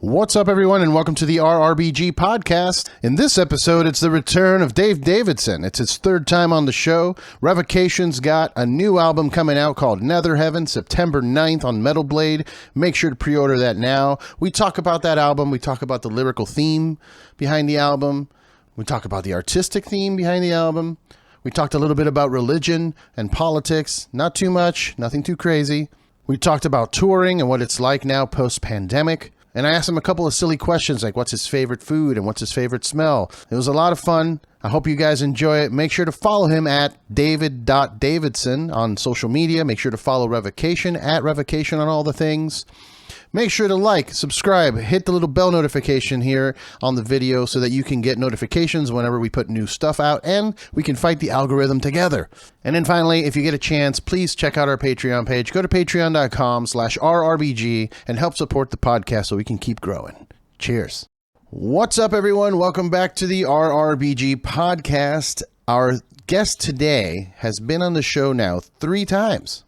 What's up, everyone, and welcome to the RRBG podcast. In this episode, it's the return of Dave Davidson. It's his third time on the show. Revocation's got a new album coming out called Netherheaven, September 9th on Metal Blade. Make sure to pre-order that now. We talk about that album. We talk about the lyrical theme behind the album. We talk about the artistic theme behind the album. We talked a little bit about religion and politics. Not too much, nothing too crazy. We talked about touring and what it's like now post-pandemic. And I asked him a couple of silly questions like what's his favorite food and what's his favorite smell. It was a lot of fun. I hope you guys enjoy it. Make sure to follow him at David.Davidson on social media. Make sure to follow Revocation at Revocation on all the things. Make sure to like, subscribe, hit the little bell notification here on the video so that you can get notifications whenever we put new stuff out and we can fight the algorithm together. And then finally, if you get a chance, please check out our Patreon page. Go to patreon.com/RRBG and help support the podcast so we can keep growing. Cheers. What's up, everyone? Welcome back to the RRBG podcast. Our guest today has been on the show now 3 times.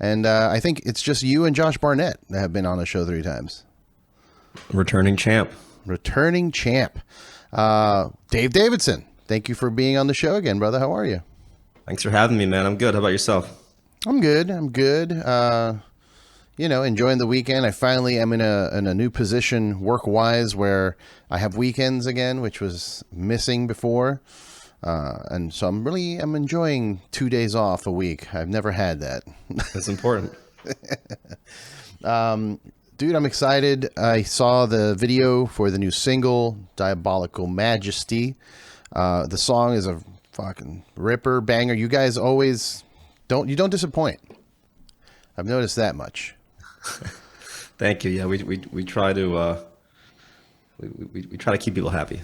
And I think it's just you and Josh Barnett that have been on the show 3 times. Returning champ. Returning champ. Dave Davidson, thank you for being on the show again, brother. How are you? Thanks for having me, man. I'm good. How about yourself? I'm good. Enjoying the weekend. I finally am in a new position work-wise where I have weekends again, which was missing before. And so I'm enjoying 2 days off a week. I've never had that. That's important. Dude, I'm excited. I saw the video for the new single, Diabolical Majesty. The song is a fucking ripper, banger. You guys always don't disappoint. I've noticed that much. Thank you. Yeah, we try to we try to keep people happy.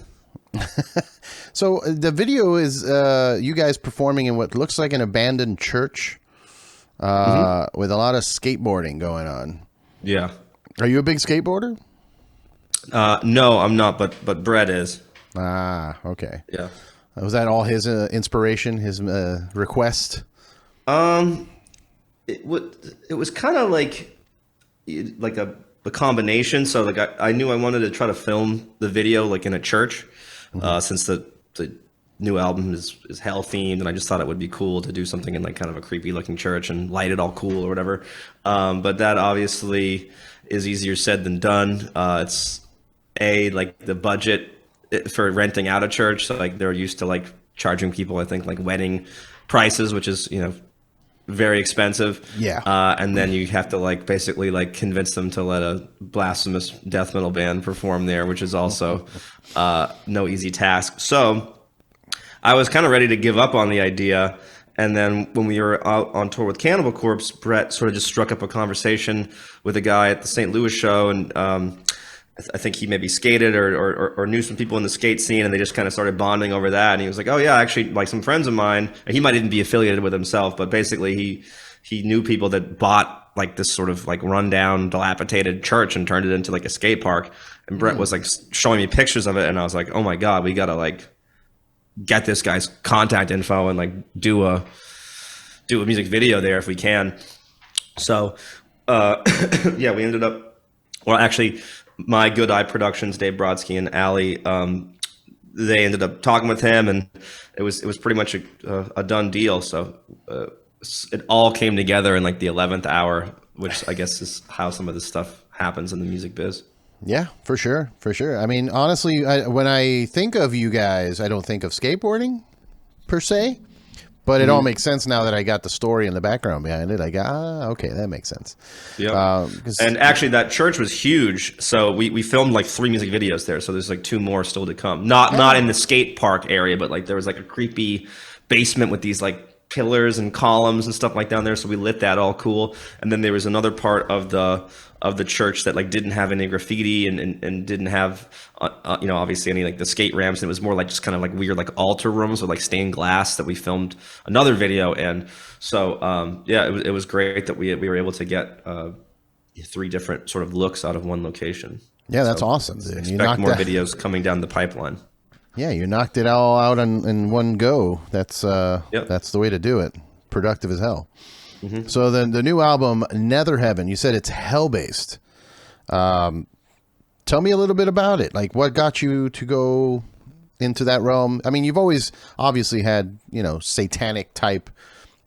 So the video is you guys performing in what looks like an abandoned church with a lot of skateboarding going on. Yeah. Are you a big skateboarder? No, I'm not, but Brett is. Ah, okay. Yeah. Was that all his inspiration, his request? It was kind of like a combination. So like I knew I wanted to try to film the video like in a church. Since the new album is hell themed, and I just thought it would be cool to do something in like kind of a creepy looking church and light it all cool or whatever. But that obviously is easier said than done. It's like the budget for renting out a church. So like they're used to like charging people, I think like wedding prices, which is, very expensive. Yeah. And then you have to like basically like convince them to let a blasphemous death metal band perform there, which is also no easy task. So I was kind of ready to give up on the idea. And then when we were out on tour with Cannibal Corpse, Brett sort of just struck up a conversation with a guy at the St. Louis show. And I think he maybe skated or knew some people in the skate scene, and they just kind of started bonding over that. And he was like, oh yeah, actually like some friends of mine, and he might even be affiliated with himself, but basically he knew people that bought like this sort of like rundown, dilapidated church and turned it into like a skate park. And Brett was like showing me pictures of it, and I was like, oh my God, we got to like get this guy's contact info and like do a music video there if we can. So yeah, we ended up, well, actually, my Good Eye Productions, Dave Brodsky and Allie, they ended up talking with him, and it was pretty much a done deal. So it all came together in like the 11th hour, which I guess is how some of this stuff happens in the music biz. Yeah, for sure. I mean, honestly, when I think of you guys, I don't think of skateboarding per se. But it all makes sense now that I got the story and the background behind it. I got, okay, that makes sense. Yeah. And actually, that church was huge. So we filmed like 3 music videos there. So there's like 2 more still to come. Not in the skate park area, but like there was like a creepy basement with these like pillars and columns and stuff like down there. So we lit that all cool. And then there was another part of the church that like didn't have any graffiti and didn't have obviously any like the skate ramps, and it was more like just kind of like weird like altar rooms with like stained glass that we filmed another video in. So yeah, it was great that we were able to get 3 different sort of looks out of one location. Yeah, that's awesome, dude. Expect more videos coming down the pipeline. Yeah, you knocked it all out in one go. That's that's the way to do it. Productive as hell. Mm-hmm. So then the new album, Netherheaven, you said it's hell-based. tell me a little bit about it. Like, what got you to go into that realm? I mean, you've always obviously had, satanic type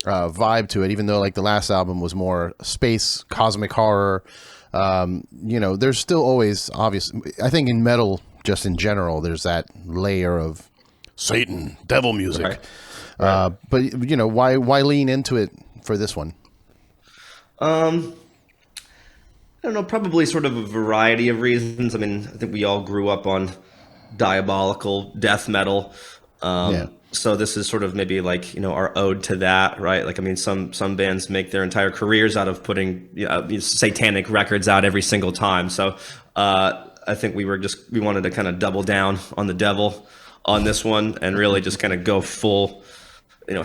vibe to it, even though like the last album was more space, cosmic horror. There's still always obvious. I think in metal, just in general, there's that layer of Satan, devil music. Right. Right. But why lean into it for this one? I don't know, probably sort of a variety of reasons. I mean, I think we all grew up on diabolical death metal. So this is sort of maybe like, our ode to that, right? Like, I mean, some bands make their entire careers out of putting these satanic records out every single time. So I think we wanted to kind of double down on the devil on this one and really just kind of go full,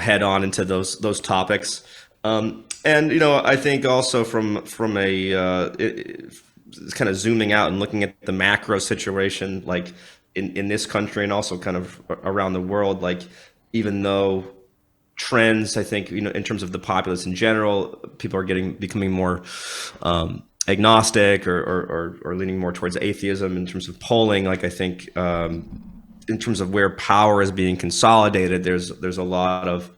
head on into those topics. And I think also from a kind of zooming out and looking at the macro situation, like in this country and also kind of around the world, like even though trends, I think, in terms of the populace in general, people are becoming more agnostic or leaning more towards atheism in terms of polling. Like I think in terms of where power is being consolidated, there's a lot of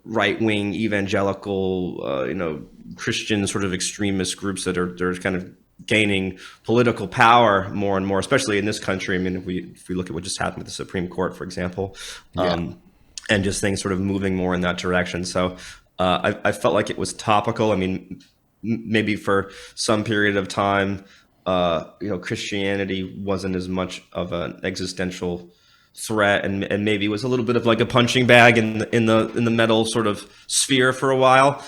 right-wing evangelical, Christian sort of extremist groups that are kind of gaining political power more and more, especially in this country. I mean, if we look at what just happened with the Supreme Court, for example, and just things sort of moving more in that direction. So I felt like it was topical. I mean, maybe for some period of time, Christianity wasn't as much of an existential threat, and maybe was a little bit of like a punching bag in the metal sort of sphere for a while.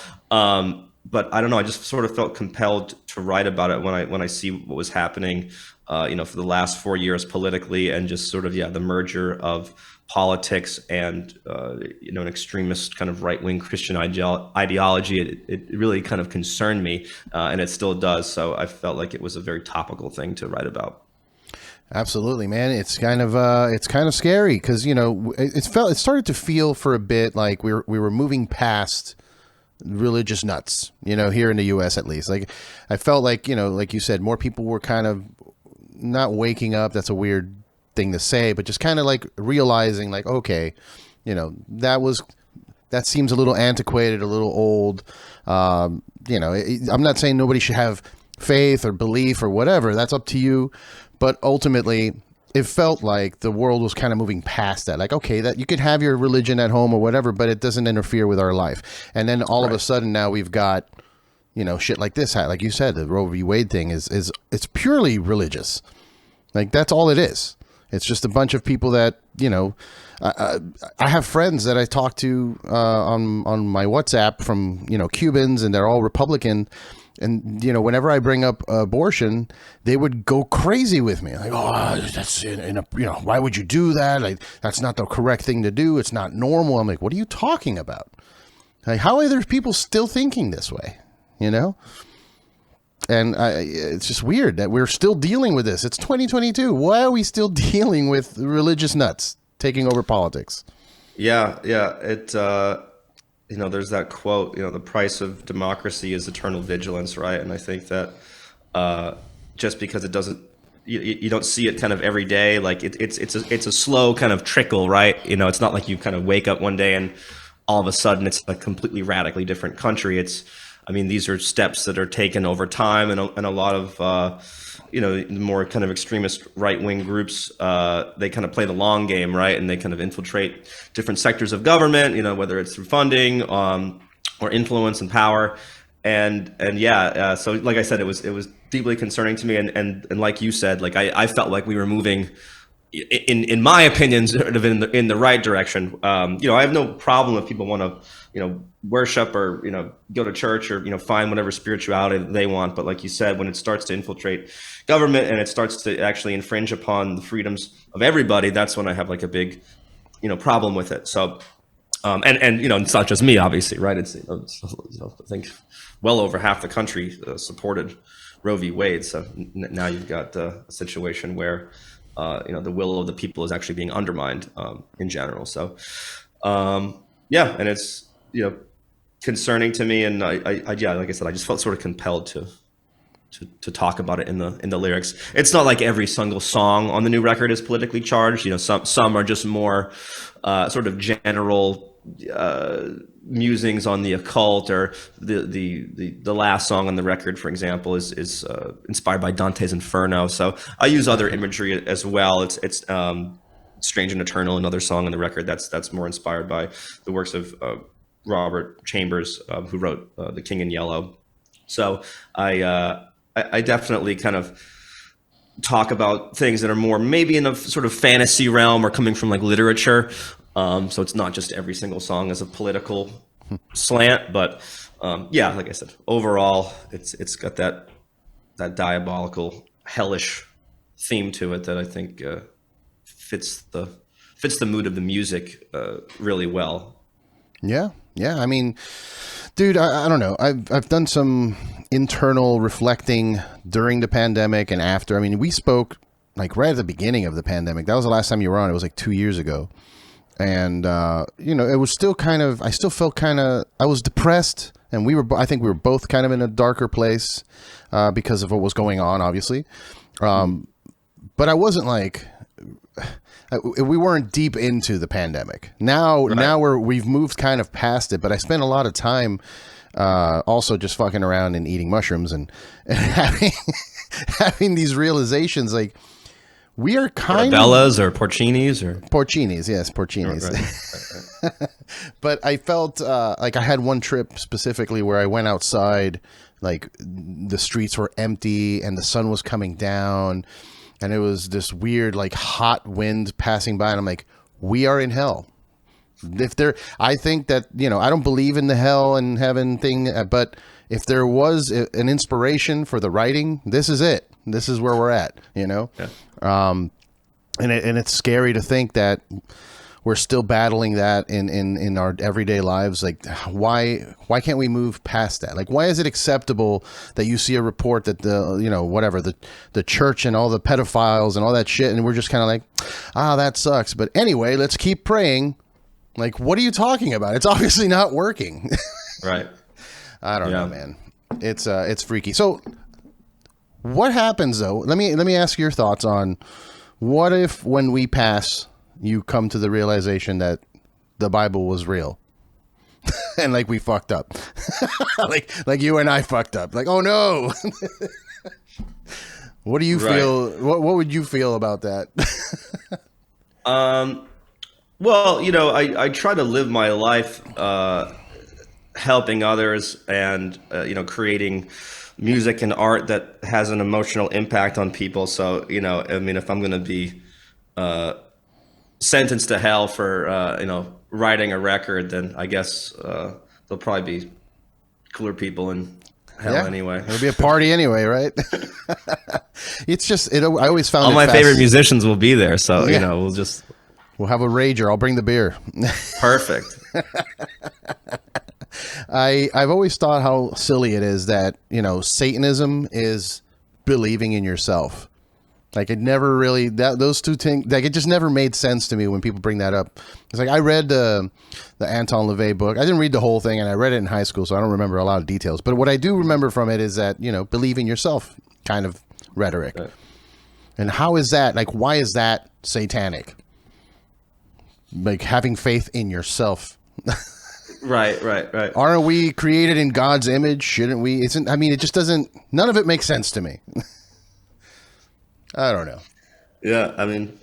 But I don't know. I just sort of felt compelled to write about it when I see what was happening, for the last 4 years politically, and just sort of the merger of politics and an extremist kind of right-wing Christian ideology. It really kind of concerned me, and it still does. So I felt like it was a very topical thing to write about. Absolutely, man. It's kind of scary because it started to feel for a bit like we were moving past religious nuts, here in the US at least. Like I felt like, like you said, more people were kind of not waking up. That's a weird thing to say, but just kind of like realizing like, okay, that seems a little antiquated, a little old. I'm not saying nobody should have faith or belief or whatever. That's up to you. But ultimately, it felt like the world was kind of moving past that. Like, okay, that you could have your religion at home or whatever, but it doesn't interfere with our life. And then all of a sudden now we've got, shit like this. Like you said, the Roe v. Wade thing is it's purely religious. Like that's all it is. It's just a bunch of people that, I have friends that I talk to on my WhatsApp from, Cubans, and they're all Republican. And, whenever I bring up abortion, they would go crazy with me. Like, oh, that's why would you do that? Like, that's not the correct thing to do. It's not normal. I'm like, what are you talking about? Like, how are there people still thinking this way? And it's just weird that we're still dealing with this. It's 2022. Why are we still dealing with religious nuts taking over politics? Yeah. There's that quote, the price of democracy is eternal vigilance, right? And I think that just because it doesn't, you don't see it kind of every day, like it's a slow kind of trickle, right? It's not like you kind of wake up one day and all of a sudden it's a completely radically different country. These are steps that are taken over time, and a lot of, more kind of extremist right-wing groups, they kind of play the long game, right? And they kind of infiltrate different sectors of government, whether it's through funding or influence and power. So like I said, it was deeply concerning to me. And like you said, like I felt like we were moving, in my opinion, sort of in the right direction. I have no problem if people want to, worship or, go to church or, find whatever spirituality they want. But like you said, when it starts to infiltrate government and it starts to actually infringe upon the freedoms of everybody, that's when I have like a big, problem with it. So, and it's not just me, obviously, right? It's, I think well over half the country supported Roe v. Wade. So now you've got a situation where, the will of the people is actually being undermined in general. So, and it's, concerning to me. And I like I said, I just felt sort of compelled to to talk about it in the lyrics. It's not like every single song on the new record is politically charged. You know, some are just more sort of general musings on the occult, or the last song on the record, for example, is inspired by Dante's Inferno. So I use other imagery as well. It's Strange and Eternal, another song on the record that's more inspired by the works of Robert Chambers, who wrote The King in Yellow. So I definitely kind of talk about things that are more maybe in a sort of fantasy realm or coming from like literature. So it's not just every single song as a political slant, but yeah, like I said, overall, it's got that diabolical, hellish theme to it that I think fits the mood of the music really well. Yeah. I mean, dude, I don't know. I've done some internal reflecting during the pandemic and after. I mean, we spoke like right at the beginning of the pandemic. That was the last time you were on. It was like 2 years ago. And, you know, it was still kind of, I still felt kind of, I was depressed, and I think we were both kind of in a darker place because of what was going on, obviously. But I wasn't like, we weren't deep into the pandemic. Now we've moved kind of past it, but I spent a lot of time also just fucking around and eating mushrooms and having these realizations like, we are kind Portobellas or Porcinis or Porcinis, yes, Porcinis. Right. But I felt like I had one trip specifically where I went outside, like the streets were empty and the sun was coming down, and it was this weird like hot wind passing by, and I'm like, we are in hell. I think that, you know, I don't believe in the hell and heaven thing, but if there was an inspiration for the writing, this is it. This is where we're at, you know? Yeah. And it's scary to think that we're still battling that in our everyday lives. Like, why can't we move past that? Like, why is it acceptable that you see a report that the church and all the pedophiles and all that shit, and we're just kind of like, that sucks. But anyway, let's keep praying. Like, what are you talking about? It's obviously not working. Right. I don't know, man. It's freaky. So what happens though? Let me ask your thoughts on what if when we pass, you come to the realization that the Bible was real, and like we fucked up, like you and I fucked up. Like, oh no. What do you feel? What would you feel about that? Well, you know, I try to live my life helping others and you know, creating music and art that has an emotional impact on people. So, you know, I mean, if I'm going to be sentenced to hell for, you know, writing a record, then I guess there'll probably be cooler people in hell anyway. It'll be a party anyway, right? It's just, I always found all my favorite musicians will be there. So, you know, we'll have a rager. I'll bring the beer. Perfect. I've always thought how silly it is that, you know, Satanism is believing in yourself. Like, it never really, those two things, like, it just never made sense to me when people bring that up. It's like, I read the Anton LaVey book. I didn't read the whole thing, and I read it in high school, so I don't remember a lot of details. But what I do remember from it is that, you know, believe in yourself kind of rhetoric. Right. And how is that, like, why is that satanic? Like, having faith in yourself. Right. Aren't we created in God's image? Shouldn't we? I mean, it just doesn't, none of it makes sense to me. I don't know. Yeah, I mean,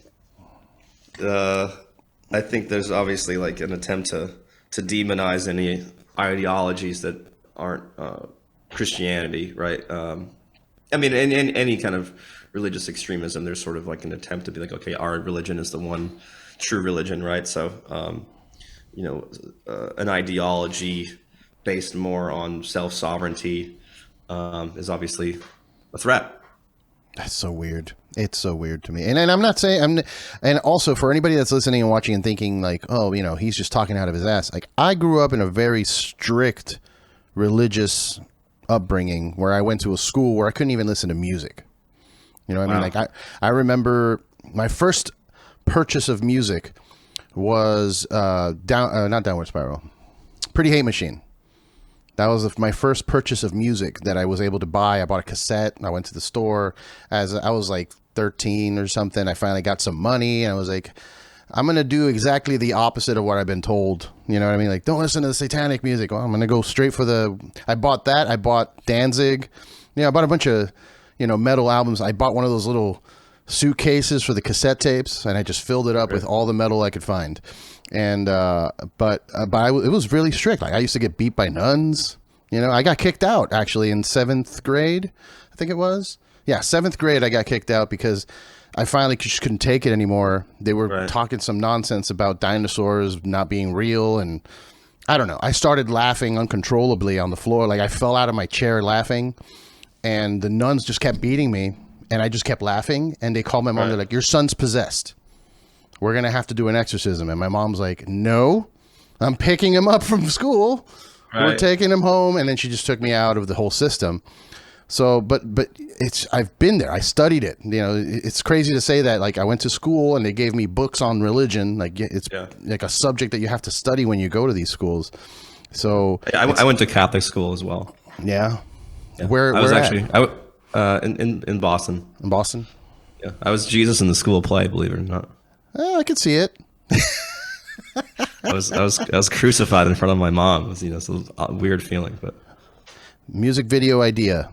I think there's obviously like an attempt to demonize any ideologies that aren't Christianity, right? I mean, in any kind of religious extremism, there's sort of like an attempt to be like, okay, our religion is the one true religion, right? So, you know, an ideology based more on self-sovereignty is obviously a threat. That's so weird. It's so weird to me. And I'm not saying, and also for anybody that's listening and watching and thinking like, oh, you know, he's just talking out of his ass. Like, I grew up in a very strict religious upbringing where I went to a school where I couldn't even listen to music. You know what I mean? Like, I remember my first purchase of music was not Downward Spiral, Pretty Hate Machine. That was my first purchase of music that I was able to buy. I bought a cassette and I went to the store as I was like 13 or something. I finally got some money and I was like, I'm going to do exactly the opposite of what I've been told. You know what I mean? Like, don't listen to the satanic music. Well, I'm going to go straight for I bought that. I bought Danzig. I bought a bunch of, metal albums. I bought one of those little suitcases for the cassette tapes and I just filled it up with all the metal I could find. And, but it was really strict. Like I used to get beat by nuns. I got kicked out actually in 7th grade. I think it was. Yeah. 7th grade. I got kicked out because I finally just couldn't take it anymore. They were talking some nonsense about dinosaurs not being real. And I don't know. I started laughing uncontrollably on the floor. Like I fell out of my chair laughing and the nuns just kept beating me and I just kept laughing. And they called my mom. They're like, your son's possessed. We're going to have to do an exorcism. And my mom's like, no, I'm picking him up from school. We're taking him home. And then she just took me out of the whole system. So, but I've been there. I studied it. It's crazy to say that. Like I went to school and they gave me books on religion. Like it's like a subject that you have to study when you go to these schools. So I went to Catholic school as well. Yeah. Where I was actually in Boston. In Boston? Yeah. I was Jesus in the school play, believe it or not. I could see it. I was crucified in front of my mom. It was, it's a weird feeling, but music video idea.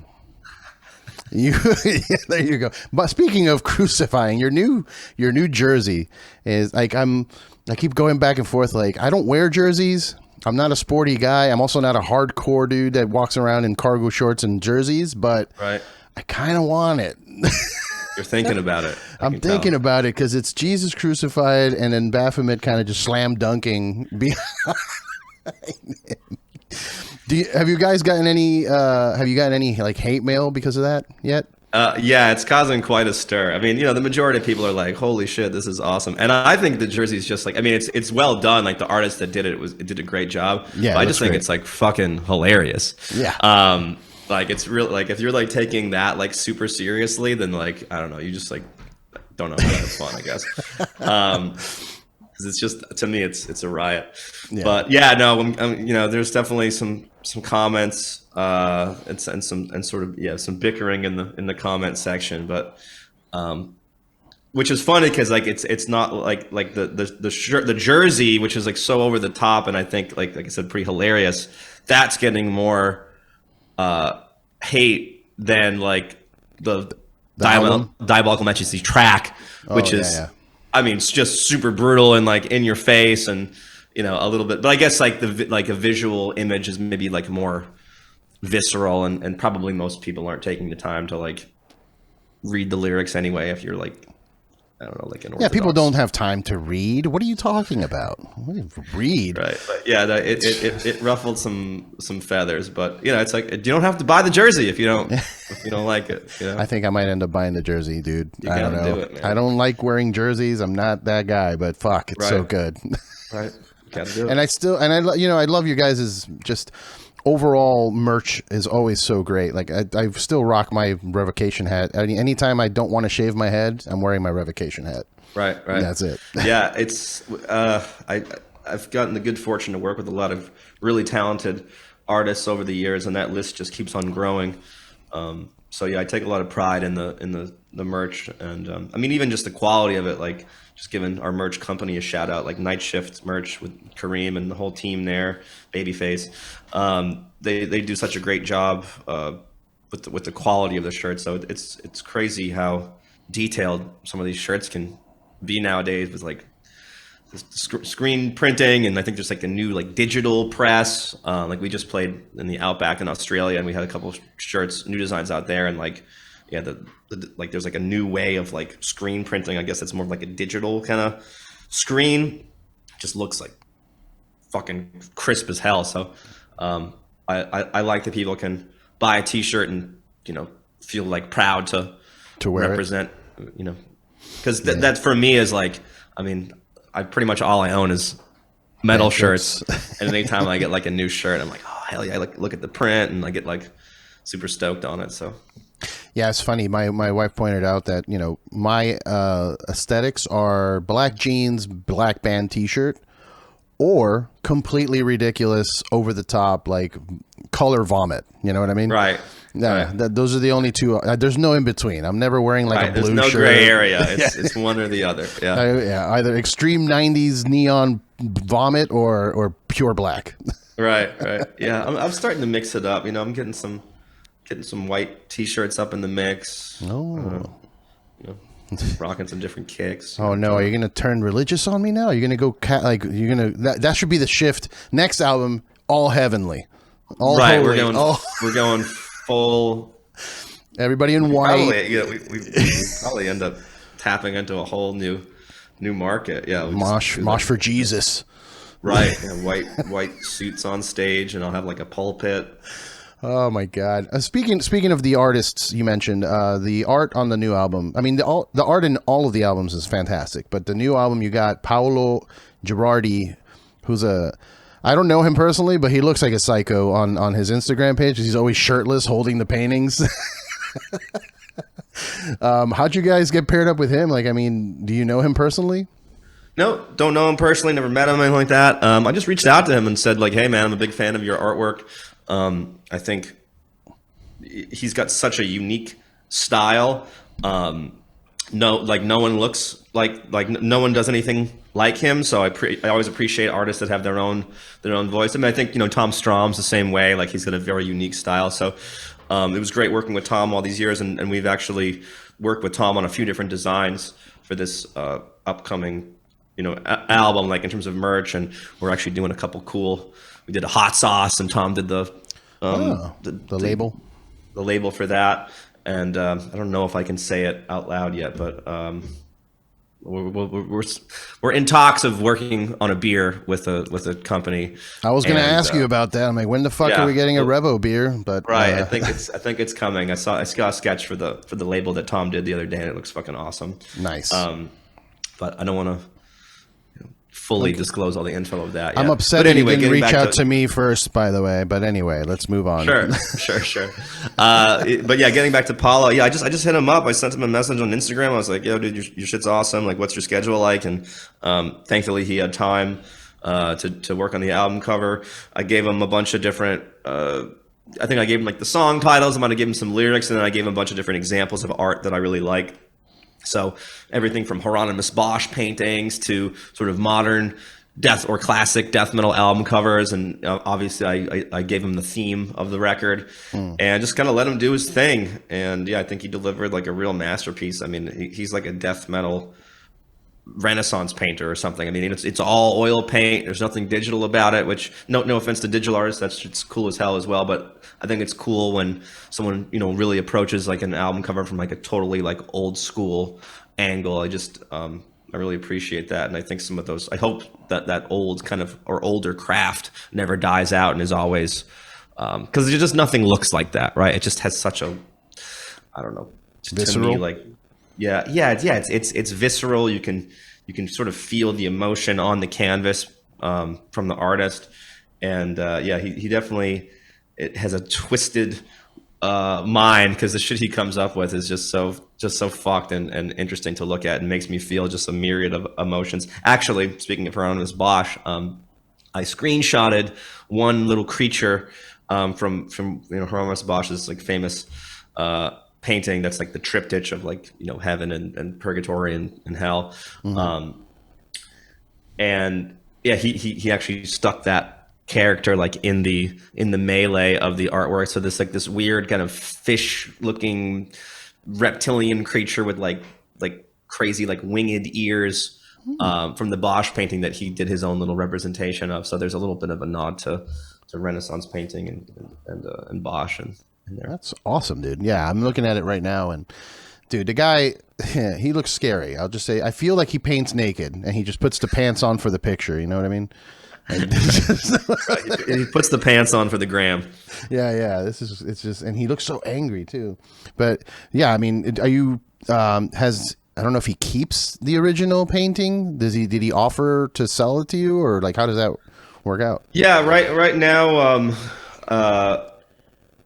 There you go. But speaking of crucifying, your new jersey is like I keep going back and forth. Like I don't wear jerseys. I'm not a sporty guy. I'm also not a hardcore dude that walks around in cargo shorts and jerseys. But I kind of want it. You're thinking about it. I'm thinking about it because it's Jesus crucified and then Baphomet kind of just slam dunking behind him. Have you guys gotten any? Like hate mail because of that yet? Yeah, it's causing quite a stir. I mean, the majority of people are like, "Holy shit, this is awesome!" And I think the jersey's just like, I mean, it's well done. Like the artist that did it did a great job. Yeah, but I just think it's like fucking hilarious. Yeah. Like it's real. Like if you're like taking that like super seriously, then like I don't know, you just like don't know how that's fun, I guess. Because it's just, to me, it's a riot. Yeah. But yeah, no, there's definitely some comments and some bickering in the comment section, but which is funny because like it's not like the jersey, which is like so over the top, and I think like I said, pretty hilarious. That's getting more hate than like the Diabolical Majesty track, which is. I mean, it's just super brutal and like in your face and, a little bit, but I guess like a visual image is maybe like more visceral and probably most people aren't taking the time to like read the lyrics anyway. If you're like, I don't know, like an Orthodox. Yeah, people don't have time to read. What are you talking about? Read. Right. But yeah, it ruffled some feathers, but it's like, you don't have to buy the jersey if you don't like it. I think I might end up buying the jersey, dude. I don't know. Do it, man. I don't like wearing jerseys. I'm not that guy, but fuck, it's so good. Right. Gotta do it. And I love you guys' just overall merch is always so great. Like I still rock my Revocation hat. Anytime I don't want to shave my head, I'm wearing my Revocation hat. Right. And that's it. Yeah, it's I've gotten the good fortune to work with a lot of really talented artists over the years, and that list just keeps on growing. So yeah, I take a lot of pride in the merch, and I mean even just the quality of it. Like just giving our merch company a shout out, like Night Shift merch with Kareem and the whole team there, Babyface. They do such a great job with the quality of the shirt. So it's crazy how detailed some of these shirts can be nowadays with like screen printing, and I think there's like a new like digital press. Like we just played in the Outback in Australia, and we had a couple of shirts, new designs out there, and like like there's like a new way of like screen printing. I guess it's more of like a digital kind of screen. Just looks like fucking crisp as hell. So I like that people can buy a T-shirt and feel like proud to wear represent it. Because that for me is like, I mean, I pretty much all I own is metal shirts. And anytime I get like a new shirt, I'm like, oh hell yeah! I look at the print and I get like super stoked on it. So yeah, it's funny. My wife pointed out that my aesthetics are black jeans, black band T-shirt, or completely ridiculous, over the top, like color vomit. You know what I mean? Right. Yeah, those are the only two. There's no in between. I'm never wearing like a blue shirt. There's no gray area. It's one or the other. Yeah. Either extreme '90s neon vomit or pure black. Right. Yeah, I'm starting to mix it up. I'm getting some white T-shirts up in the mix. Rocking some different kicks. Oh no, are you gonna turn religious on me now? Are you gonna go that should be the shift. Next album, all heavenly, all right. holy, We're going full. Everybody in white. Probably, we probably end up tapping into a whole new market. Yeah, mosh for Jesus. Right, white suits on stage, and I'll have like a pulpit. Oh my God! Speaking of the artists you mentioned, the art on the new album. I mean, the art in all of the albums is fantastic, but the new album you got Paolo Girardi, who's I don't know him personally, but he looks like a psycho on his Instagram page. He's always shirtless, holding the paintings. How'd you guys get paired up with him? Like, I mean, do you know him personally? No, don't know him personally. Never met him, anything like that. I just reached out to him and said, like, "Hey, man, I'm a big fan of your artwork. I think he's got such a unique style. No one looks like no one does anything like him. So I always appreciate artists that have their own voice. I mean, I think Tom Strom's the same way. Like, he's got a very unique style. So it was great working with Tom all these years, and we've actually worked with Tom on a few different designs for this upcoming album, like in terms of merch, and we're actually doing a couple cool. We did a hot sauce, and Tom did the label, the label for that. And I don't know if I can say it out loud yet, but we're in talks of working on a beer with a company. I was going to ask you about that. I'm like, when the fuck are we getting a Revo beer? But right, I think it's coming. I saw a sketch for the label that Tom did the other day, and it looks fucking awesome. Nice. But I don't want to fully disclose all the info of that yet. I'm upset that you didn't reach out to me first, by the way. But anyway, let's move on. Sure. But yeah, getting back to Paulo, I just hit him up. I sent him a message on Instagram. I was like, "Yo, dude, your shit's awesome. Like, what's your schedule like?" And thankfully, he had time to work on the album cover. I gave him a bunch of different. I think I gave him like the song titles. I might have given him some lyrics, and then I gave him a bunch of different examples of art that I really like. So everything from Hieronymus Bosch paintings to sort of modern death or classic death metal album covers. And obviously I gave him the theme of the record and just kind of let him do his thing. And yeah, I think he delivered like a real masterpiece. I mean, he's like a death metal Renaissance painter or something. I mean, it's all oil paint. There's nothing digital about it, which no offense to digital artists, it's cool as hell as well. But I think it's cool when someone, really approaches like an album cover from like a totally like old school angle. I really appreciate that. And I think some of those, I hope that old kind of or older craft never dies out and is always, cause there's just nothing looks like that, right? It just has such a, I don't know, visceral. To me, like, yeah. It's visceral. You can sort of feel the emotion on the canvas from the artist, and he definitely has a twisted mind because the shit he comes up with is just so fucked and interesting to look at and makes me feel just a myriad of emotions. Actually, speaking of Hieronymus Bosch, I screenshotted one little creature from Hieronymus Bosch's like famous. Painting that's like the triptych of like heaven and purgatory and hell, and yeah, he actually stuck that character like in the melee of the artwork. So this weird kind of fish looking reptilian creature with like crazy like winged ears from the Bosch painting that he did his own little representation of. So there's a little bit of a nod to Renaissance painting and Bosch and. That's awesome, dude. Yeah, I'm looking at it right now, and dude, the guy, he looks scary. I'll just say, I feel like he paints naked, and he just puts the pants on for the picture. You know what I mean? He puts the pants on for the gram. Yeah. It's just, and he looks so angry too. But yeah, I mean, are you? I don't know if he keeps the original painting. Did he offer to sell it to you, or like how does that work out? Yeah, right now.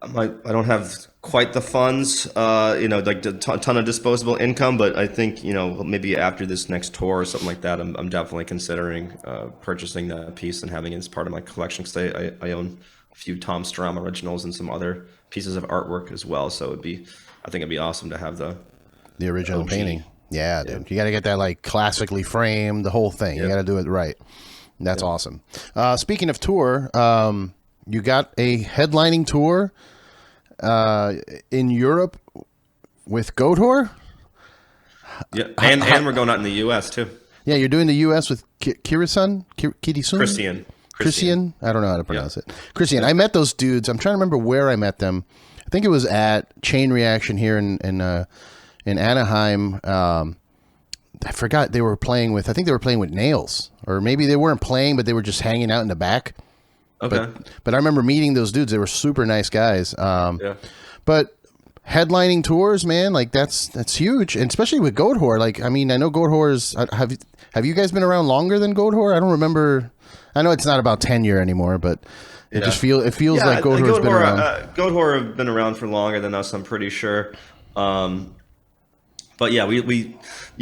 I don't have quite the funds, like a ton of disposable income. But I think, maybe after this next tour or something like that, I'm definitely considering purchasing that piece and having it as part of my collection, because I own a few Tom Strom originals and some other pieces of artwork as well. So I think it'd be awesome to have the original OG. painting. Yeah, dude. You got to get that like classically framed, the whole thing. You got to do it right. That's awesome. Speaking of tour, you got a headlining tour in Europe with Goathor. Yeah, and we're going out in the U.S. too. Yeah, you're doing the U.S. with Kirisun? Christian? I don't know how to pronounce it. Christian. I met those dudes. I'm trying to remember where I met them. I think it was at Chain Reaction here in Anaheim. I forgot they were playing with. I think they were playing with Nails, or maybe they weren't playing, but they were just hanging out in the back. Okay. But I remember meeting those dudes. They were super nice guys. But headlining tours, man, like that's huge, and especially with Goathor. Like, I mean, I know Goathor is. Have you guys been around longer than Goathor? I don't remember. I know it's not about tenure anymore, but it feels like Goathor's been around. Goathor have been around for longer than us, I'm pretty sure. But yeah, we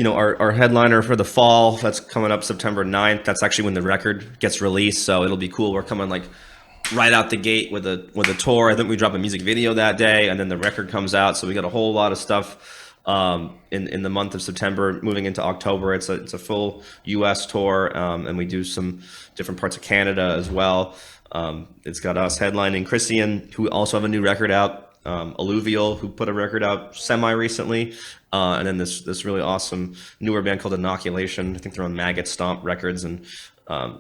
our headliner for the fall, that's coming up September 9th. That's actually when the record gets released, so it'll be cool. We're coming like right out the gate with a tour. I think we drop a music video that day, and then the record comes out. So we got a whole lot of stuff in the month of September. Moving into October, it's a full U.S. tour, and we do some different parts of Canada as well. It's got us headlining Christian, who also have a new record out. Alluvial, who put a record out semi-recently, and then this really awesome newer band called Inoculation. I think they're on Maggot Stomp Records, and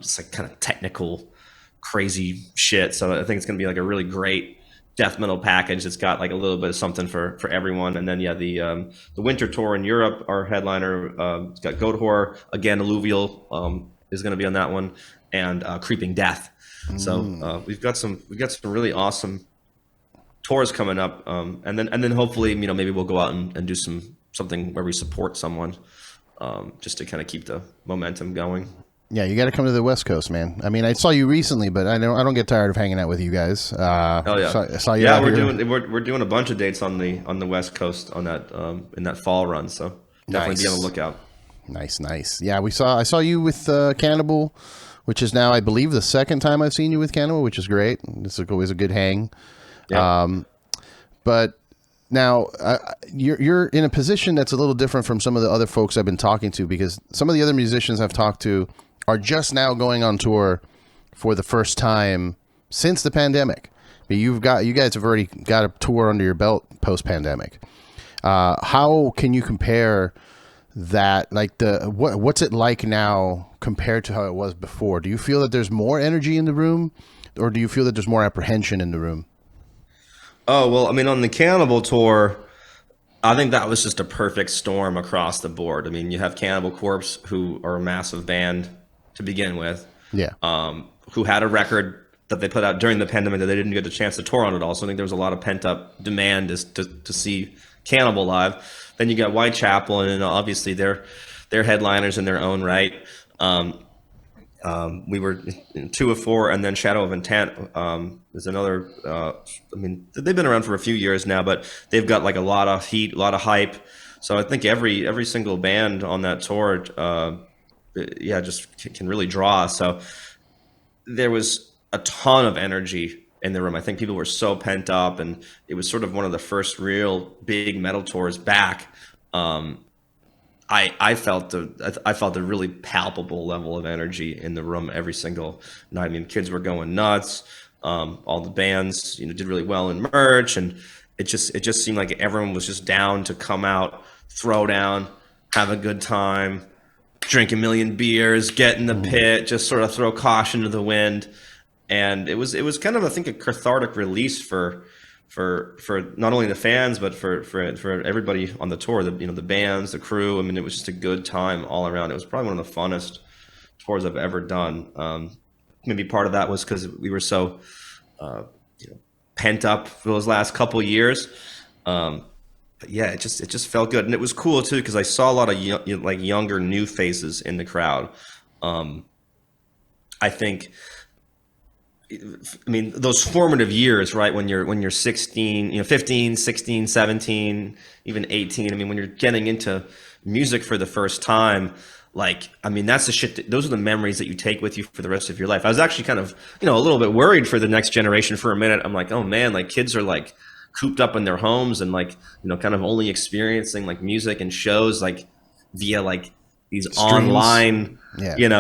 just like kind of technical, crazy shit. So I think it's going to be like a really great death metal package. It's got like a little bit of something for everyone. And then the winter tour in Europe, our headliner, it's got Goathor again. Alluvial is going to be on that one, and Creeping Death. So we've got some really awesome tours coming up, and then hopefully maybe we'll go out and do something where we support someone, just to kind of keep the momentum going. Yeah, you got to come to the West Coast, man. I mean, I saw you recently, but I don't get tired of hanging out with you guys. Oh yeah, I saw you out here. We're doing a bunch of dates on the West Coast on that in that fall run. So definitely be on the lookout. Nice. Yeah, I saw you with Cannibal, which is now I believe the second time I've seen you with Cannibal, which is great. It's always a good hang. Yeah. But now you're in a position that's a little different from some of the other folks I've been talking to, because some of the other musicians I've talked to are just now going on tour for the first time since the pandemic. You guys have already got a tour under your belt post pandemic. How can you compare that? Like what's it like now compared to how it was before? Do you feel that there's more energy in the room, or do you feel that there's more apprehension in the room? Oh, well, I mean, on the Cannibal tour, I think that was just a perfect storm across the board. I mean, you have Cannibal Corpse, who are a massive band to begin with, who had a record that they put out during the pandemic that they didn't get a chance to tour on at all. So I think there was a lot of pent-up demand to see Cannibal live. Then you got Whitechapel, and obviously they're headliners in their own right. We were in 2 of 4, and then Shadow of Intent is another. I mean, they've been around for a few years now, but they've got like a lot of heat, a lot of hype. So I think every single band on that tour, just can really draw. So there was a ton of energy in the room. I think people were so pent up, and it was sort of one of the first real big metal tours back. I felt a really palpable level of energy in the room every single night. I mean, kids were going nuts. All the bands, did really well in merch, and it just seemed like everyone was just down to come out, throw down, have a good time, drink a million beers, get in the pit, just sort of throw caution to the wind. And it was kind of, I think, a cathartic release for not only the fans, but for everybody on the tour, the bands, the crew. I mean, it was just a good time all around. It was probably one of the funnest tours I've ever done. Maybe part of that was because we were so pent up for those last couple years. But yeah, it just felt good, and it was cool too because I saw a lot of younger new faces in the crowd. I think I mean, those formative years, right? When you're 16, 15, 16, 17, even 18. I mean, when you're getting into music for the first time, like, I mean, that's the shit those are the memories that you take with you for the rest of your life. I was actually kind of, a little bit worried for the next generation for a minute. I'm like, oh man, like kids are like cooped up in their homes and like, kind of only experiencing like music and shows like via like these Streams. online,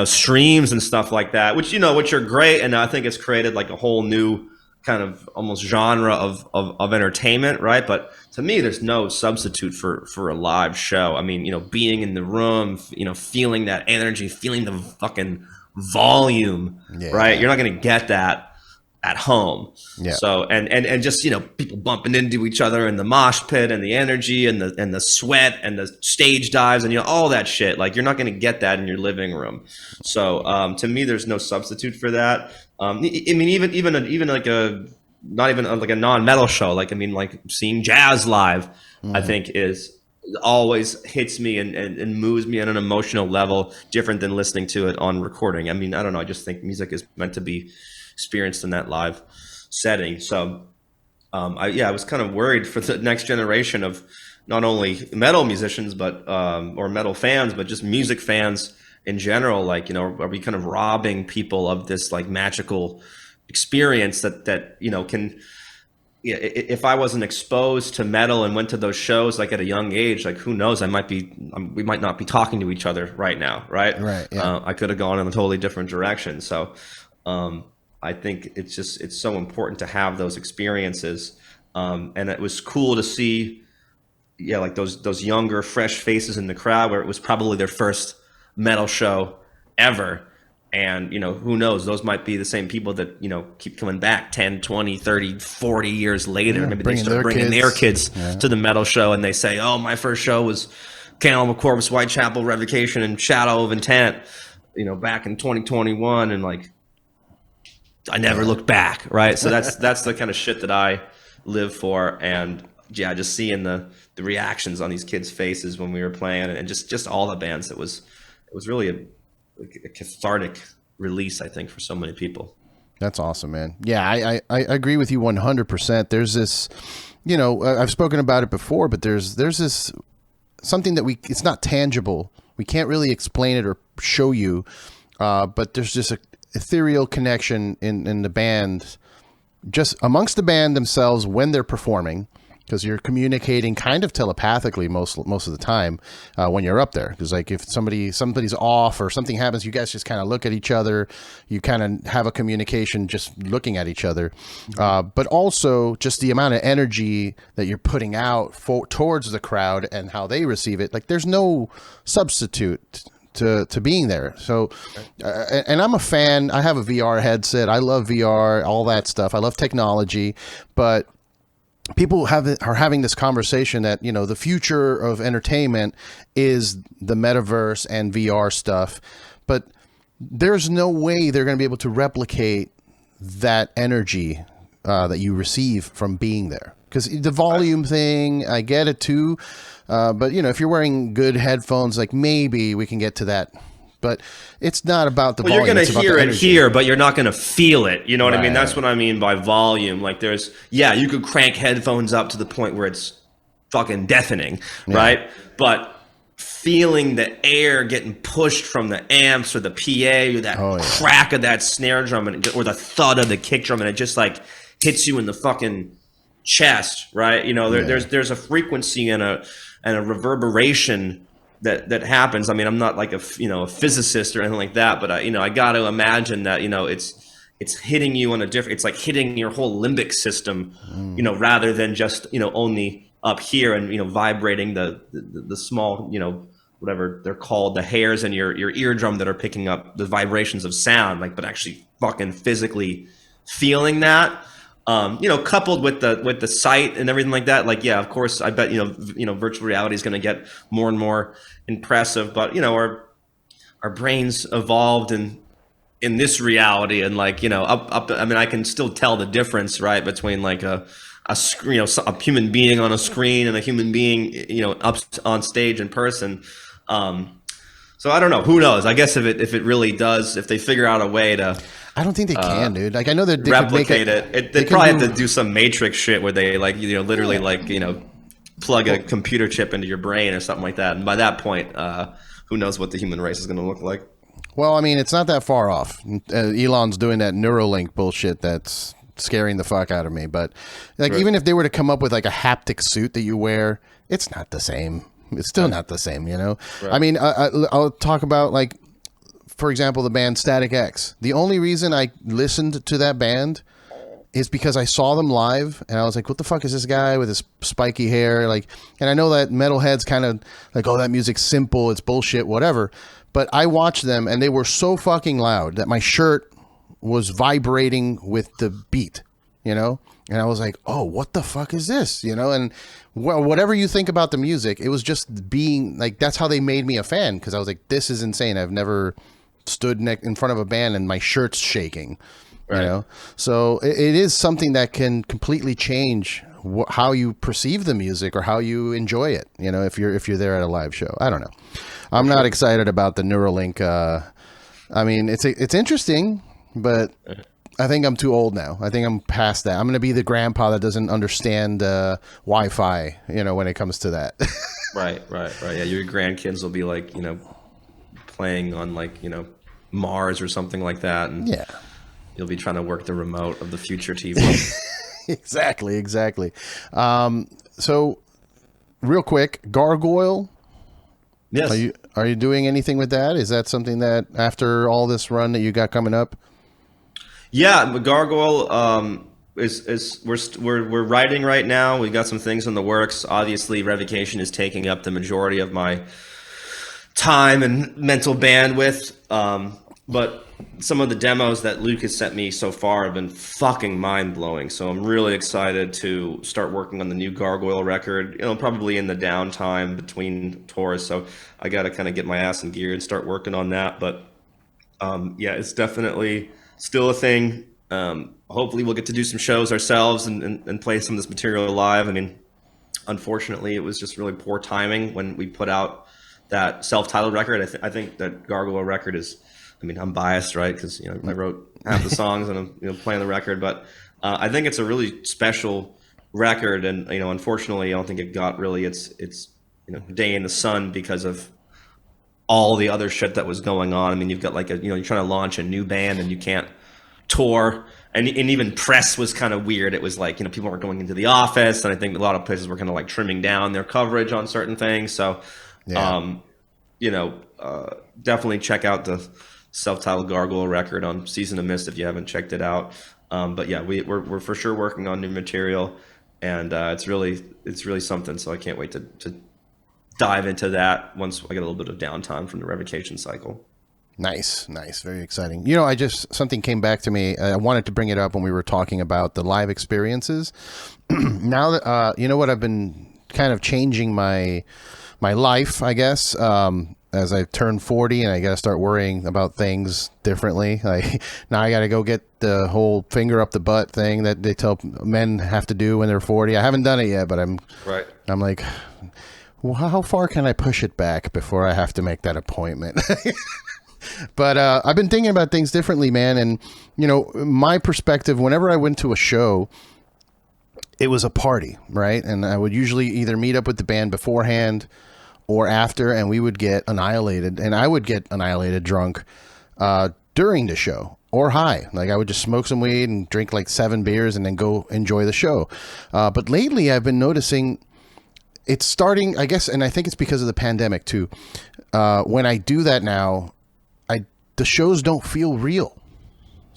streams and stuff like that, which are great. And I think it's created like a whole new kind of almost genre of entertainment, right? But to me, there's no substitute for a live show. I mean, being in the room, feeling that energy, feeling the fucking volume, right? You're not going to get that at home. So and just people bumping into each other in the mosh pit and the energy and the sweat and the stage dives and all that shit. Like you're not going to get that in your living room. So to me, there's no substitute for that. I mean, even like not even like a non-metal show. Like I mean, like seeing jazz live, I think is always hits me and moves me on an emotional level different than listening to it on recording. I mean, I don't know. I just think music is meant to be experienced in that live setting. So I was kind of worried for the next generation of not only metal musicians, but or metal fans, but just music fans in general. Like, are we kind of robbing people of this like magical experience that can, if I wasn't exposed to metal and went to those shows like at a young age, like who knows, we might not be talking to each other right now. Right. I could have gone in a totally different direction. So I think it's so important to have those experiences. And it was cool to see, like those younger, fresh faces in the crowd where it was probably their first metal show ever. And, who knows, those might be the same people that, keep coming back 10, 20, 30, 40 years later. Maybe they start bringing their kids to the metal show and they say, oh, my first show was Cannibal Corpse, Whitechapel, Revocation, and Shadow of Intent, back in 2021. And like, I never looked back, right? So that's the kind of shit that I live for. And just seeing the reactions on these kids' faces when we were playing, and just all the bands, it was really a cathartic release, I think, for so many people. That's awesome, man. Yeah, I agree with you 100%. There's this, I've spoken about it before, but there's this something that it's not tangible. We can't really explain it or show you, but there's just a ethereal connection in the band, just amongst the band themselves when they're performing, because you're communicating kind of telepathically most of the time when you're up there. Because like if somebody's off or something happens, you guys just kind of look at each other. You kind of have a communication just looking at each other. But also just the amount of energy that you're putting out towards the crowd and how they receive it. Like there's no substitute to being there. So and I'm a fan. I have a VR headset. I love VR, all that stuff. I love technology, but people are having this conversation that the future of entertainment is the metaverse and VR stuff, but there's no way they're going to be able to replicate that energy that you receive from being there. Because the volume thing, I get it too. But, if you're wearing good headphones, like maybe we can get to that. But it's not about the volume. You're going to hear it here, but you're not going to feel it. You know what I mean? That's what I mean by volume. Like you could crank headphones up to the point where it's fucking deafening, right? But feeling the air getting pushed from the amps or the PA or that crack of that snare drum or the thud of the kick drum, and it just like hits you in the fucking chest, right? There's a frequency and a reverberation that happens. I mean, I'm not like a physicist or anything like that, but I got to imagine that it's hitting you on a different. It's like hitting your whole limbic system, rather than just only up here and vibrating the small whatever they're called, the hairs in your eardrum that are picking up the vibrations of sound, like, but actually fucking physically feeling that. Coupled with the sight and everything like that, like, yeah, of course, I bet, virtual reality is going to get more and more impressive, but, our brains evolved in this reality and like, I mean, I can still tell the difference, right, between like a screen, a human being on a screen and a human being, up on stage in person. So I don't know. Who knows? I guess if it really does, if they figure out a way to. I don't think they can, dude. Like I know that they replicate could make it. They probably have to do some Matrix shit where they like literally like plug a computer chip into your brain or something like that. And by that point, who knows what the human race is going to look like? Well, I mean, it's not that far off. Elon's doing that Neuralink bullshit that's scaring the fuck out of me. But like, even if they were to come up with like a haptic suit that you wear, it's not the same. It's still not the same, you know? Right. I mean, I'll talk about like, for example, the band Static X. The only reason I listened to that band is because I saw them live and I was like, what the fuck is this guy with his spiky hair? Like, and I know that metalheads kind of like, oh, that music's simple, it's bullshit, whatever. But I watched them and they were so fucking loud that my shirt was vibrating with the beat, you know? And I was like, oh, what the fuck is this? You know? And whatever you think about the music, it was just being like, that's how they made me a fan. Cause I was like, this is insane. I've never stood in front of a band and my shirt's shaking. Right. You know, so it is something that can completely change how you perceive the music or how you enjoy it. You know, if you're there at a live show, I don't know. I'm not excited about the Neuralink. I mean, it's interesting, but I think I'm too old now. I think I'm past that. I'm going to be the grandpa that doesn't understand Wi-Fi. You know, when it comes to that. Right. Yeah, your grandkids will be like, playing on like Mars or something like that, and yeah. You'll be trying to work the remote of the future TV. Exactly. So, real quick, Gargoyle. Yes. Are you doing anything with that? Is that something that after all this run that you got coming up? Yeah, Gargoyle is we're writing right now. We've got some things in the works. Obviously, Revocation is taking up the majority of my time and mental bandwidth. But some of the demos that Luke has sent me so far have been fucking mind-blowing. So I'm really excited to start working on the new Gargoyle record, probably in the downtime between tours. So I got to kind of get my ass in gear and start working on that. But yeah, it's definitely still a thing. Hopefully we'll get to do some shows ourselves and play some of this material live. I mean, unfortunately, it was just really poor timing when we put out that self-titled record. I think that Gargoyle record is... I mean, I'm biased, right? Because I wrote half the songs and I'm playing the record, but I think it's a really special record, and unfortunately, I don't think it got really its day in the sun because of all the other shit that was going on. I mean, you've got like you're trying to launch a new band and you can't tour, and even press was kind of weird. It was like people weren't going into the office, and I think a lot of places were kind of like trimming down their coverage on certain things. So, yeah. Definitely check out the self-titled Gargoyle record on Season of Mist if you haven't checked it out. But yeah, we're for sure working on new material, and it's really something. So I can't wait to dive into that once I get a little bit of downtime from the Revocation cycle. Nice, very exciting. Something came back to me. I wanted to bring it up when we were talking about the live experiences. Now that I've been kind of changing my life, I guess. As I turn 40 and I got to start worrying about things differently. Like now I got to go get the whole finger up the butt thing that they tell men have to do when they're 40. I haven't done it yet, but I'm like, well, how far can I push it back before I have to make that appointment? But I've been thinking about things differently, man. And, my perspective, whenever I went to a show, it was a party, right? And I would usually either meet up with the band beforehand or after, and we would get annihilated, and I would get annihilated drunk during the show, or high. Like I would just smoke some weed and drink like 7 beers and then go enjoy the show. But lately I've been noticing it's starting, I guess, and I think it's because of the pandemic too. When I do that now, the shows don't feel real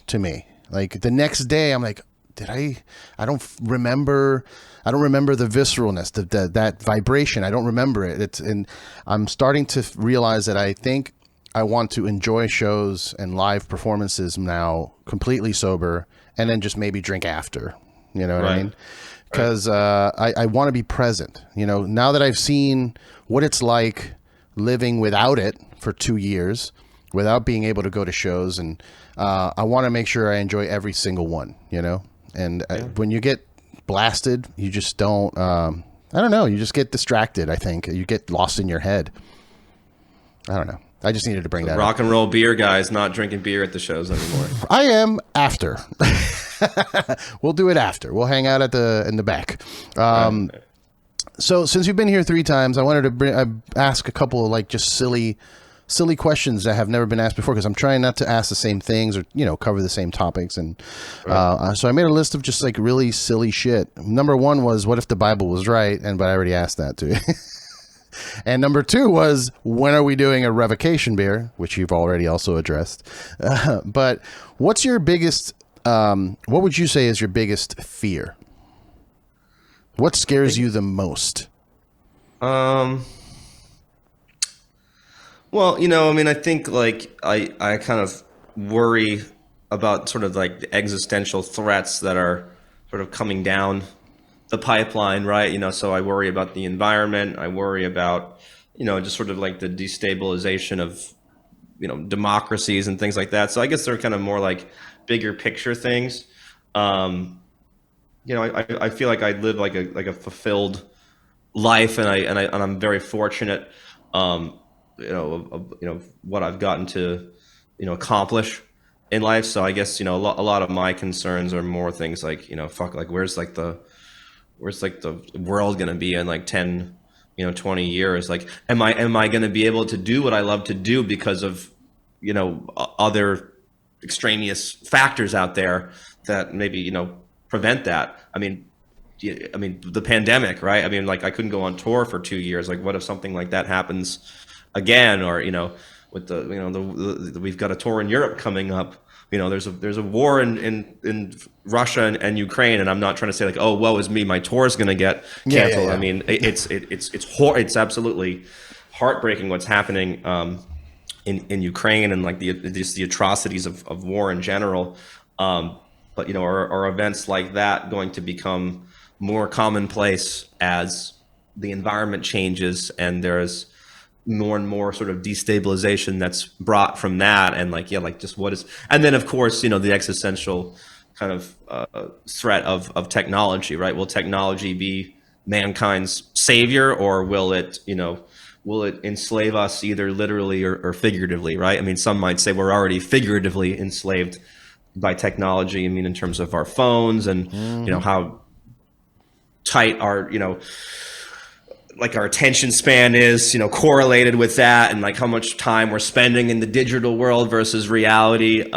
to me. Like the next day I'm like, I don't remember the visceralness, that vibration. I don't remember it. And I'm starting to realize that I think I want to enjoy shows and live performances now completely sober, and then just maybe drink after. You know what I mean? Because I want to be present. Now that I've seen what it's like living without it for 2 years, without being able to go to shows, and I want to make sure I enjoy every single one. And when you get blasted, you just don't, I don't know, you just get distracted. I think you get lost in your head. I don't know. I just needed to bring that up. Rock and roll beer guys not drinking beer at the shows anymore. I am after. We'll do it after. We'll hang out in the back. So since you've been here 3 times, I wanted to ask a couple of like just silly questions that have never been asked before, because I'm trying not to ask the same things or, cover the same topics. And so I made a list of just like really silly shit. Number 1 was, what if the Bible was right? But I already asked that too. And number 2 was, when are we doing a Revocation beer, which you've already also addressed. But what's your biggest, what would you say is your biggest fear? What scares you the most? Well, I think like I kind of worry about sort of like the existential threats that are sort of coming down the pipeline, right? So I worry about the environment. I worry about, just sort of like the destabilization of, democracies and things like that. So I guess they're kind of more like bigger picture things. I feel like I live like a fulfilled life, and I'm very fortunate, of what I've gotten to, accomplish in life. So I guess, a lot of my concerns are more things like, where's the world going to be in like 10, 20 years? Like, am I going to be able to do what I love to do because of, other extraneous factors out there that maybe, prevent that? I mean, the pandemic, right? Like I couldn't go on tour for 2 years. Like, what if something like that happens again? Or, with the we've got a tour in Europe coming up. There's a war in Russia and Ukraine, and I'm not trying to say like, oh, woe is me, my tour is going to get canceled. Yeah. It's absolutely heartbreaking what's happening in Ukraine, and like the atrocities of war in general. But are events like that going to become more commonplace as the environment changes and there's more and more sort of destabilization that's brought from that? And just what is, and then of course, the existential kind of threat of technology, right? Will technology be mankind's savior, or will it enslave us either literally or figuratively, right? Some might say we're already figuratively enslaved by technology. In terms of our phones and, how tight our, like our attention span is, correlated with that, and like how much time we're spending in the digital world versus reality.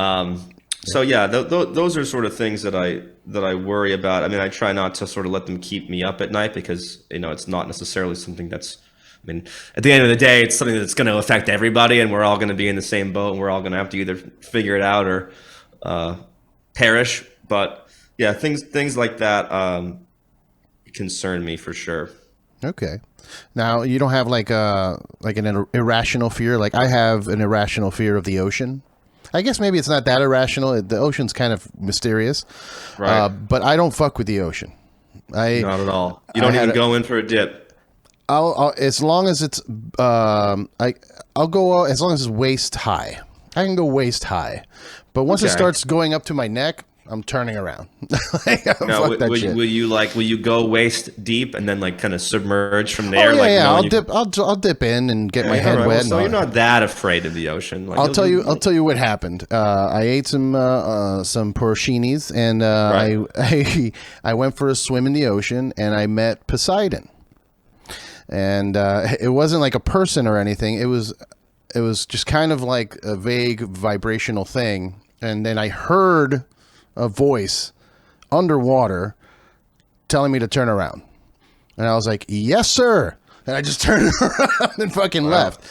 So yeah, those are sort of things that I worry about. I try not to sort of let them keep me up at night, because, it's not necessarily something that's, at the end of the day, it's something that's going to affect everybody, and we're all going to be in the same boat, and we're all going to have to either figure it out or perish. But yeah, things like that concern me for sure. Okay. Now, you don't have like an irrational fear? Like I have an irrational fear of the ocean. I guess maybe it's not that irrational. The ocean's kind of mysterious. Right. But I don't fuck with the ocean. Not at all. You don't even go in for a dip. I'll as long as it's I'll go as long as it's waist high. I can go waist high. But once it starts going up to my neck, I'm turning around. No, will you go waist deep and then like kind of submerge from there? Oh yeah, I'll dip in and get my head wet. Well, so you're not that afraid of the ocean. Like, I'll tell you what happened. I ate some porcinis, and I went for a swim in the ocean, and I met Poseidon. And it wasn't like a person or anything. It was just kind of like a vague vibrational thing. And then I heard a voice underwater telling me to turn around. And I was like, yes, sir. And I just turned around and fucking left.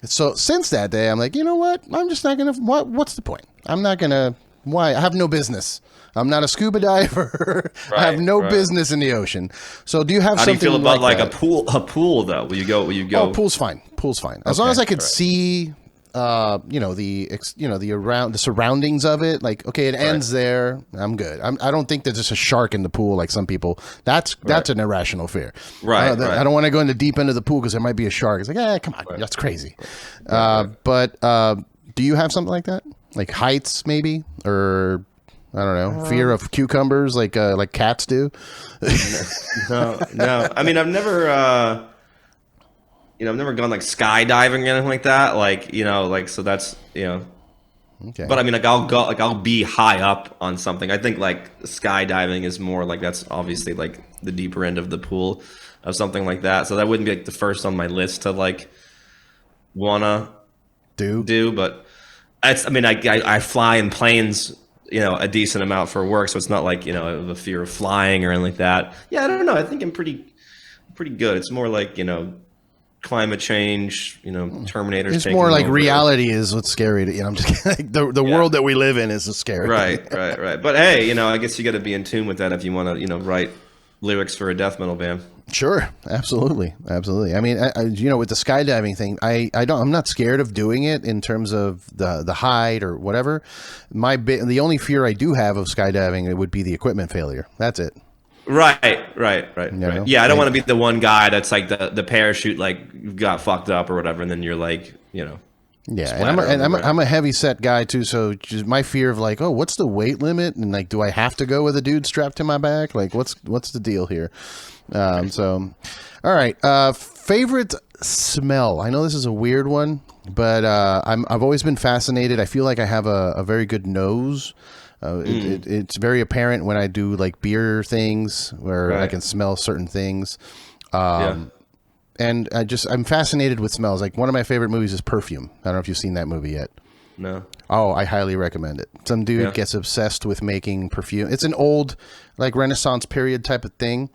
So since that day, I'm like, you know what? I'm just not going to, what's the point? I'm not going to, why? I have no business. I'm not a scuba diver. I have no business in the ocean. So do you have something? How do you feel about like that? a pool though? Will you go? Oh, pool's fine. Pool's fine. As long as I could see, the surroundings of it. Like, okay, it ends there. I'm good. I don't think there's just a shark in the pool like some people. That's an irrational fear. Right. I don't want to go in the deep end of the pool because there might be a shark. It's like, come on, that's crazy. But do you have something like that? Like heights, maybe, or I don't know, fear of cucumbers, like cats do. No. I mean, I've never. I've never gone like skydiving or anything like that. Like, like, so that's, Okay. but I mean, like I'll go, like I'll be high up on something. I think like skydiving is more like that's obviously like the deeper end of the pool of something like that. So that wouldn't be like the first on my list to like wanna do. But I mean, I fly in planes, a decent amount for work, so it's not like the fear of flying or anything like that. Yeah, I don't know. I think I'm pretty good. It's more like climate change, Terminator's It's taking more like over. reality is what's scary to I'm just kidding. The world that we live in is scary. Right. But hey, I guess you got to be in tune with that if you want to, write lyrics for a death metal band. Sure, absolutely. I mean, with the skydiving thing, I'm not scared of doing it in terms of the height or whatever. The only fear I do have of skydiving, it would be the equipment failure. That's it. Right. know? Yeah, I don't want to be the one guy that's like the parachute like got fucked up or whatever, and then you're like, Yeah, and I'm a heavy set guy too, so just my fear of like, oh, what's the weight limit, and like, do I have to go with a dude strapped to my back? Like, what's the deal here? So, all right, favorite smell. I know this is a weird one, but I've always been fascinated. I feel like I have a very good nose. It's very apparent when I do like beer things where I can smell certain things. And I'm fascinated with smells. Like one of my favorite movies is Perfume. I don't know if you've seen that movie yet. No. Oh, I highly recommend it. Some dude gets obsessed with making perfume. It's an old, like Renaissance period type of thing.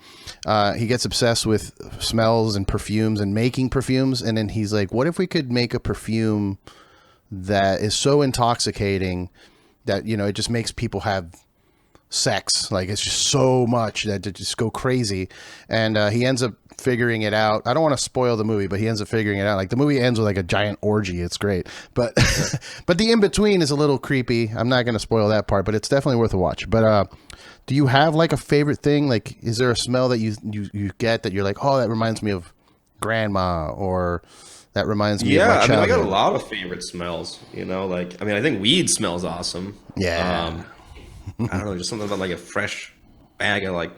He gets obsessed with smells and perfumes and making perfumes. And then he's like, what if we could make a perfume that is so intoxicating that, it just makes people have sex. Like it's just so much that they just go crazy. And he ends up figuring it out. I don't want to spoil the movie, but he ends up figuring it out. Like the movie ends with like a giant orgy. It's great. But but the in-between is a little creepy. I'm not going to spoil that part, but it's definitely worth a watch. But do you have like a favorite thing? Like is there a smell that you get that you're like, oh, that reminds me of grandma, or that reminds me of my childhood? I got a lot of favorite smells, like, I think weed smells awesome. Yeah. I don't know, just something about like a fresh bag of like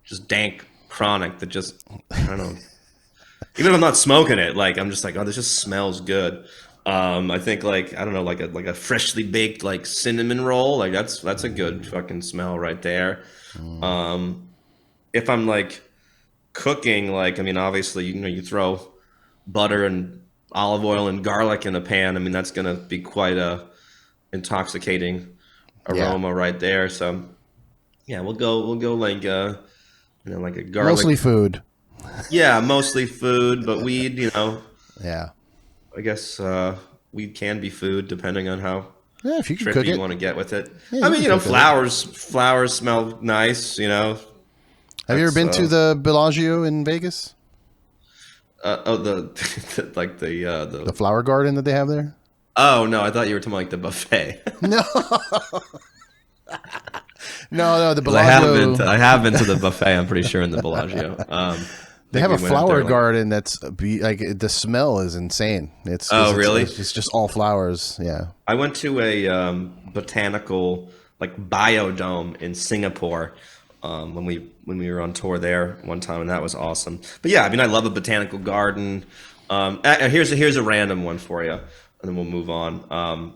just dank chronic that just, I don't know. Even if I'm not smoking it, like I'm just like, oh, this just smells good. I think like, I don't know, like a freshly baked like cinnamon roll, like that's a good fucking smell right there. If I'm like cooking, like, obviously, you throw butter and olive oil and garlic in a pan. That's gonna be quite a intoxicating aroma right there. So yeah, we'll go like like a garlic. Mostly food. Yeah, mostly food, but weed, Yeah. I guess weed can be food depending on how if you can trippy cook you it. want to get with it. Yeah, flowers smell nice, Have you ever been to the Bellagio in Vegas? The flower garden that they have there? Oh no, I thought you were talking about like the buffet. No. No, the Bellagio. I have been to the buffet. I'm pretty sure in the Bellagio. They have a flower garden that's like the smell is insane. Really? It's just all flowers. Yeah. I went to a botanical like biodome in Singapore when we were on tour there one time, and that was awesome. But yeah, I love a botanical garden. Here's a random one for you, and then we'll move on.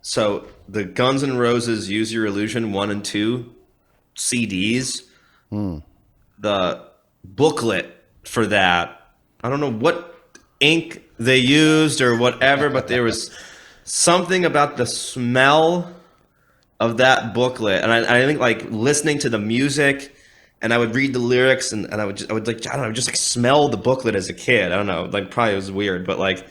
So the Guns N' Roses Use Your Illusion 1 and 2 CDs, the booklet for that, I don't know what ink they used or whatever, but there was something about the smell of that booklet. And I think like listening to the music, and I would read the lyrics, and I would like, I don't know, just like smell the booklet as a kid. I don't know, like probably it was weird, but like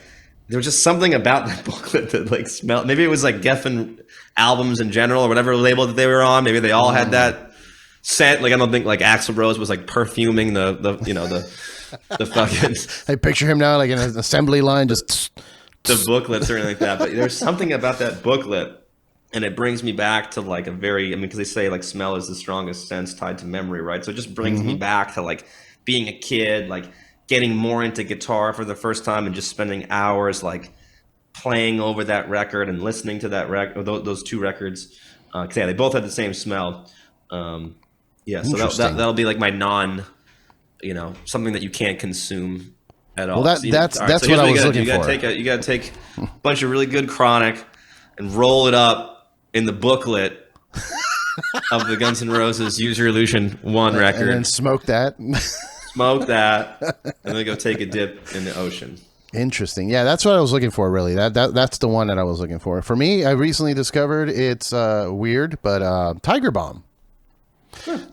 there was just something about that booklet that like smelled. Maybe it was like Geffen albums in general or whatever label that they were on. Maybe they all had that scent. Like I don't think like Axl Rose was like perfuming the fucking. I picture him now like in an assembly line, just the booklets or anything like that. But there's something about that booklet, and it brings me back to like a very. Because they say like smell is the strongest sense tied to memory, right? So it just brings me back to like being a kid, like getting more into guitar for the first time and just spending hours like playing over that record and listening to that record, those two records. Yeah, they both had the same smell. So that'll be like my something that you can't consume at all. Well, that's what I was looking for. You got to take a bunch of really good chronic and roll it up in the booklet of the Guns N' Roses Use Your Illusion 1 record. And then smoke that. Smoke that, and then go take a dip in the ocean. Interesting. Yeah, that's what I was looking for, really. That's the one that I was looking for. For me, I recently discovered it's weird, but Tiger Balm.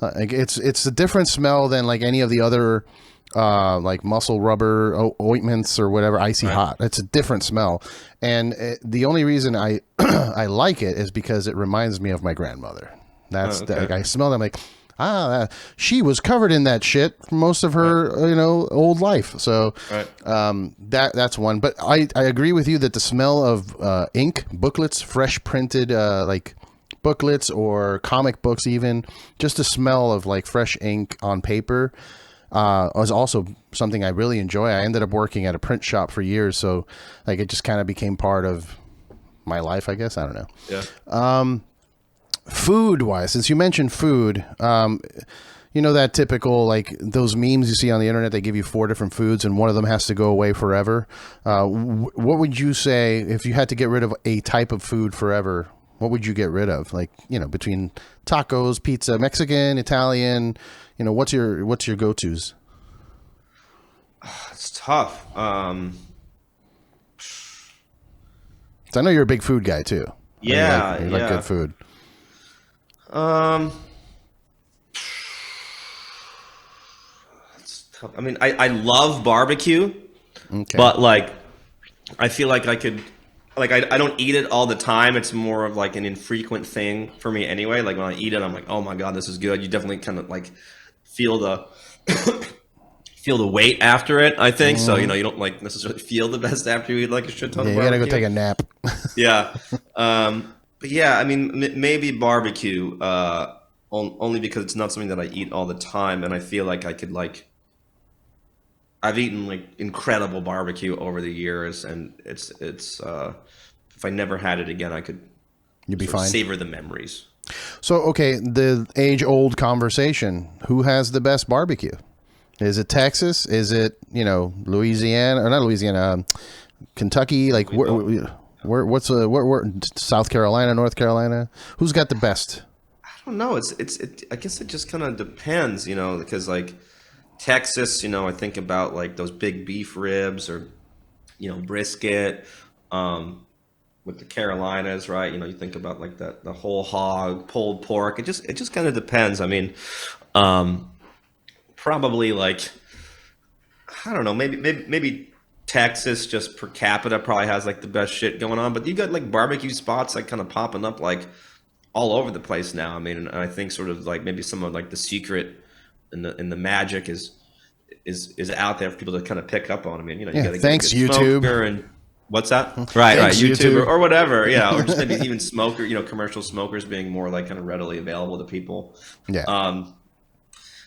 Like it's a different smell than like any of the other like muscle rubber ointments or whatever, icy hot. It's a different smell, and the only reason I I like it is because it reminds me of my grandmother. That's like I smell them like she was covered in that shit for most of her old life. So that's one. But I agree with you that the smell of ink, booklets, fresh printed like booklets or comic books, even just the smell of like fresh ink on paper was also something I really enjoy. I ended up working at a print shop for years, so like it just kind of became part of my life, I guess. I don't know. Yeah. Food wise, since you mentioned food, that typical, like those memes you see on the internet, they give you 4 different foods and one of them has to go away forever. What would you say if you had to get rid of a type of food forever? What would you get rid of? Like, between tacos, pizza, Mexican, Italian, what's your go-tos? It's tough. So I know you're a big food guy too. Yeah. You like good food. It's tough. I mean, I love barbecue, okay, but like, I feel like I could, like, I don't eat it all the time. It's more of like an infrequent thing for me anyway. Like when I eat it, I'm like, oh my God, this is good. You definitely kind of like feel the feel the weight after it, I think. So, you don't like necessarily feel the best after you eat like a shit ton of barbecue. You gotta go take a nap. Yeah. But yeah, I mean, maybe barbecue, only because it's not something that I eat all the time. And I feel like I could I've eaten like incredible barbecue over the years, and it's if I never had it again, I could You'd be fine. Savor the memories. So, okay, the age-old conversation, who has the best barbecue? Is it Texas? Is it, Louisiana, or not Louisiana, Kentucky? Like, where South Carolina, North Carolina? Who's got the best? I don't know. I guess it just kind of depends, because like Texas, I think about like those big beef ribs or, brisket, with the Carolinas, right? You think about like the whole hog, pulled pork. It just kind of depends. I mean, probably like, I don't know, maybe Texas just per capita probably has like the best shit going on, but you got like barbecue spots like kind of popping up like all over the place now. I mean, and I think sort of like maybe some of like the secret and the magic is out there for people to kind of pick up on. I mean, you got to thanks YouTube and what's that? Right, YouTube or whatever, or just maybe even smoker, commercial smokers being more like kind of readily available to people. Yeah.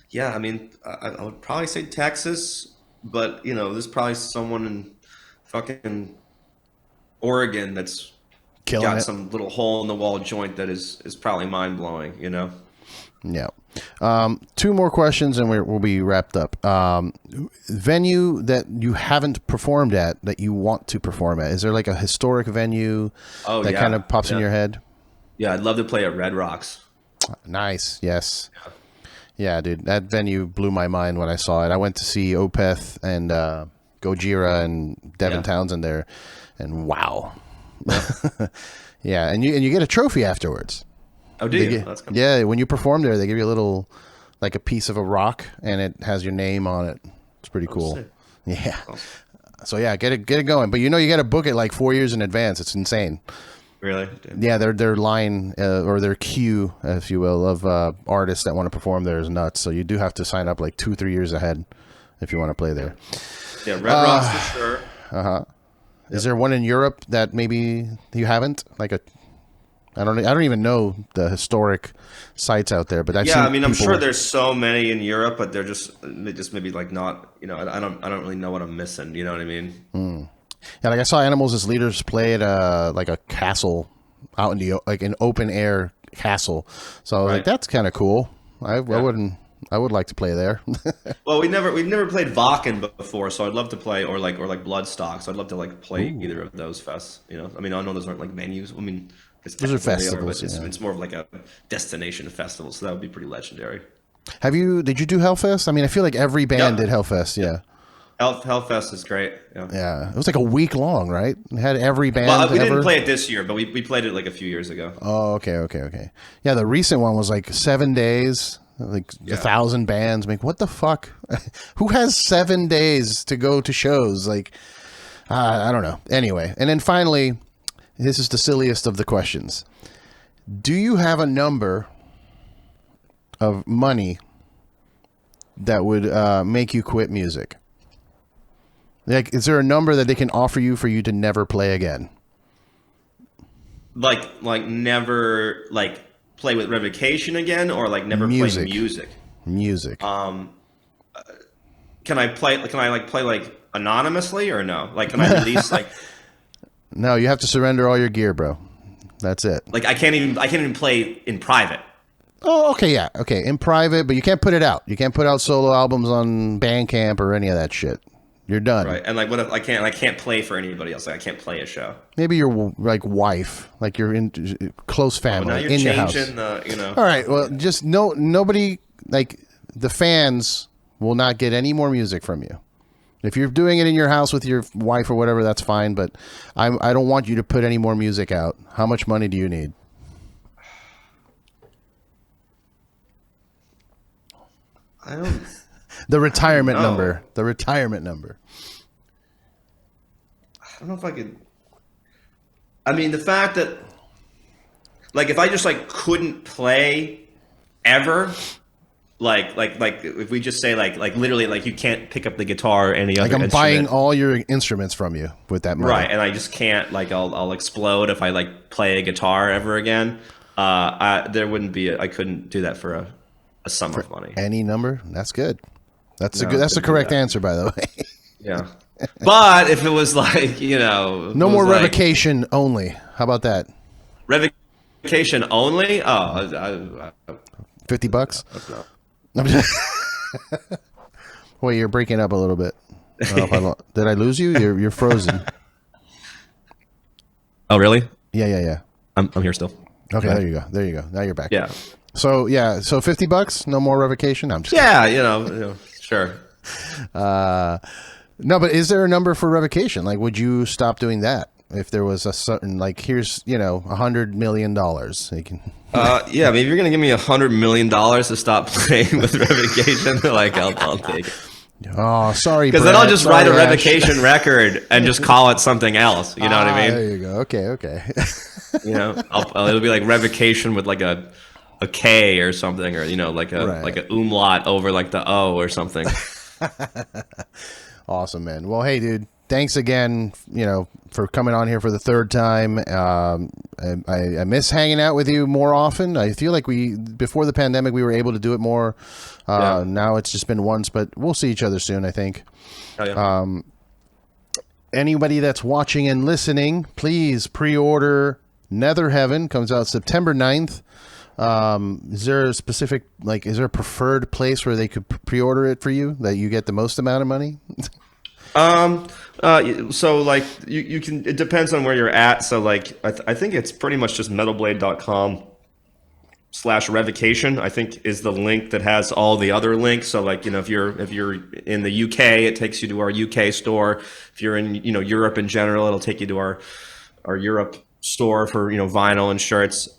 Yeah, I mean, I would probably say Texas, but there's probably someone in fucking Oregon that's got some little hole in the wall joint that is probably mind blowing. Yeah. 2 more questions and we'll be wrapped up. Venue that you haven't performed at that you want to perform at? Is there like a historic venue that kind of pops in your head? Yeah, I'd love to play at Red Rocks. Nice. Yes. Yeah, dude, that venue blew my mind when I saw it. I went to see Opeth and Gojira and Devin Townsend there, and wow. Yeah, and you get a trophy afterwards. Oh, do you? That's cool. Yeah, when you perform there, they give you a little, like a piece of a rock, and it has your name on it. It's pretty cool. Sick. Yeah. Awesome. So yeah, get it going. But you got to book it like 4 years in advance. It's insane. Really? Yeah, their line or their queue, if you will, of artists that want to perform there is nuts. So you do have to sign up like 2-3 years ahead if you want to play there. Yeah, Red Rocks for sure. Yep. Is there one in Europe that maybe you haven't? Like I don't even know the historic sites out there, but I'm sure there's so many in Europe, but they're just maybe like not. I don't really know what I'm missing. You know what I mean? Yeah, like I saw Animals as Leaders play at like a castle out in like an open air castle. So I was like, that's kind of cool. I wouldn't I would like to play there. Well, we've never played Wacken before, so I'd love to play, or like Bloodstock. So I'd love to like play either of those fests. You know, I mean, I know those aren't like venues. I mean, those are festivals. But it's more of like a destination festival. So that would be pretty legendary. Did you do Hellfest? I mean, I feel like every band did Hellfest. Yeah. Hellfest is great. Yeah. It was like a week long, right? It had every band. Well, we didn't play it this year, but we played it like a few years ago. Oh, okay. Yeah, the recent one was like 7 days, like 1,000 bands. Like, what the fuck? Who has 7 days to go to shows? Like, I don't know. Anyway, and then finally, this is the silliest of the questions. Do you have a number of money that would make you quit music? Like, is there a number that they can offer you for you to never play again? Like never like play with Revocation again, or like never play music? Music. Can I play? Can I play like anonymously or no? Like, can I release like? No, you have to surrender all your gear, bro. That's it. Like, I can't even play in private. Oh, okay, yeah, okay, in private, but you can't put it out. You can't put out solo albums on Bandcamp or any of that shit. You're done. Right. And like, what if I can't play for anybody else? Like, I can't play a show. Maybe your like wife, like your close family, now you're in your changing house. You know. All right. Well, just nobody, like the fans will not get any more music from you. If you're doing it in your house with your wife or whatever, that's fine. But I don't want you to put any more music out. How much money do you need? I don't. The retirement number. The retirement number. I don't know if I could. I mean, the fact that, like, if I just like couldn't play ever, like if we just say like literally like you can't pick up the guitar or any other. Like, I'm buying all your instruments from you with that money. Right, and I just can't, like, I'll explode if I like play a guitar ever again. There wouldn't be. I couldn't do that for a sum of money. Any number? That's good. That's the correct answer, by the way. Yeah. But if it was like, you know, no more Revocation only. How about that? Revocation only? Oh, $50? Wait, you're breaking up a little bit. Did I lose you? You're frozen. Oh, really? Yeah. I'm here still. Okay, there you go. Now you're back. Yeah. So $50, no more Revocation. I'm just kidding. You know, sure. No, but is there a number for Revocation? Like, would you stop doing that if there was a certain, like, here's, $100 million? You can. Yeah, I mean, if you're gonna give me $100 million to stop playing with Revocation, like, I'll take it. Oh, sorry, because then I'll just write a Revocation record and just call it something else. You know what I mean? There you go. Okay. It'll be like Revocation with like a K or something, or like a umlaut over like the O or something. Awesome, man. Well, hey, dude, thanks again, for coming on here for the third time. I miss hanging out with you more often. I feel like before the pandemic, we were able to do it more. Now it's just been once, but we'll see each other soon, I think. Oh, yeah. Anybody that's watching and listening, please pre-order Netherheaven. Comes out September 9th. Is there a specific, is there a preferred place where they could pre-order it for you that you get the most amount of money? So like you can, it depends on where you're at. So like, I think it's pretty much just metalblade.com/revocation, I think is the link that has all the other links. So like, if you're in the UK, it takes you to our UK store. If you're in, Europe in general, it'll take you to our Europe store for, vinyl and shirts.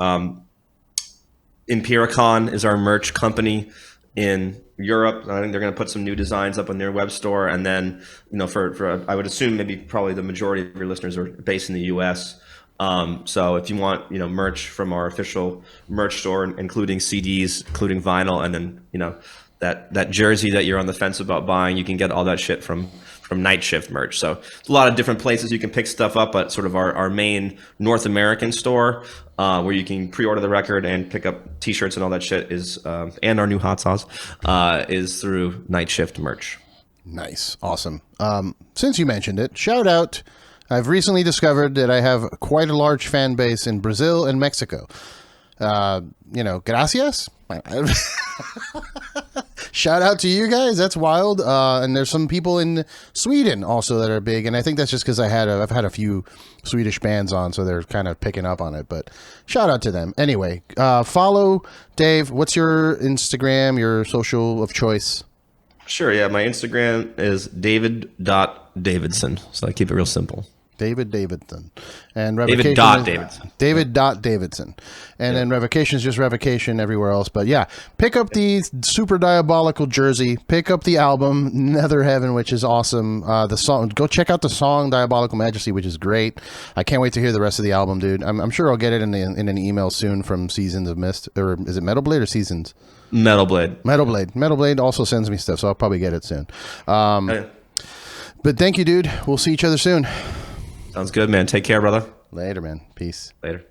Empiricon is our merch company in Europe. I think they're going to put some new designs up on their web store. And then, for I would assume probably the majority of your listeners are based in the US. So if you want, merch from our official merch store, including CDs, including vinyl, and then, that jersey that you're on the fence about buying, you can get all that shit from Night Shift merch. So there's a lot of different places you can pick stuff up, but sort of our main North American store, where you can pre-order the record and pick up t-shirts and all that shit is, and our new hot sauce, is through Night Shift merch. Nice. Awesome. Since you mentioned it, shout out. I've recently discovered that I have quite a large fan base in Brazil and Mexico. Gracias. Shout out to you guys. That's wild. And there's some people in Sweden also that are big. And I think that's just because I've had a few Swedish bands on, so they're kind of picking up on it. But shout out to them. Anyway, follow Dave. What's your Instagram, your social of choice? Sure, yeah. My Instagram is david.davidson. So I keep it real simple. David Davidson. And Revocation David.Davidson. David.Davidson. And then Revocation is just Revocation everywhere else. But yeah, pick up the Super Diabolical jersey. Pick up the album Netherheaven, which is awesome. The song, go check out the song Diabolical Majesty, which is great. I can't wait to hear the rest of the album, dude. I'm sure I'll get it in an email soon from Seasons of Mist. Or is it Metal Blade or Seasons? Metal Blade. Metal Blade also sends me stuff, so I'll probably get it soon. But thank you, dude. We'll see each other soon. Sounds good, man. Take care, brother. Later, man. Peace. Later.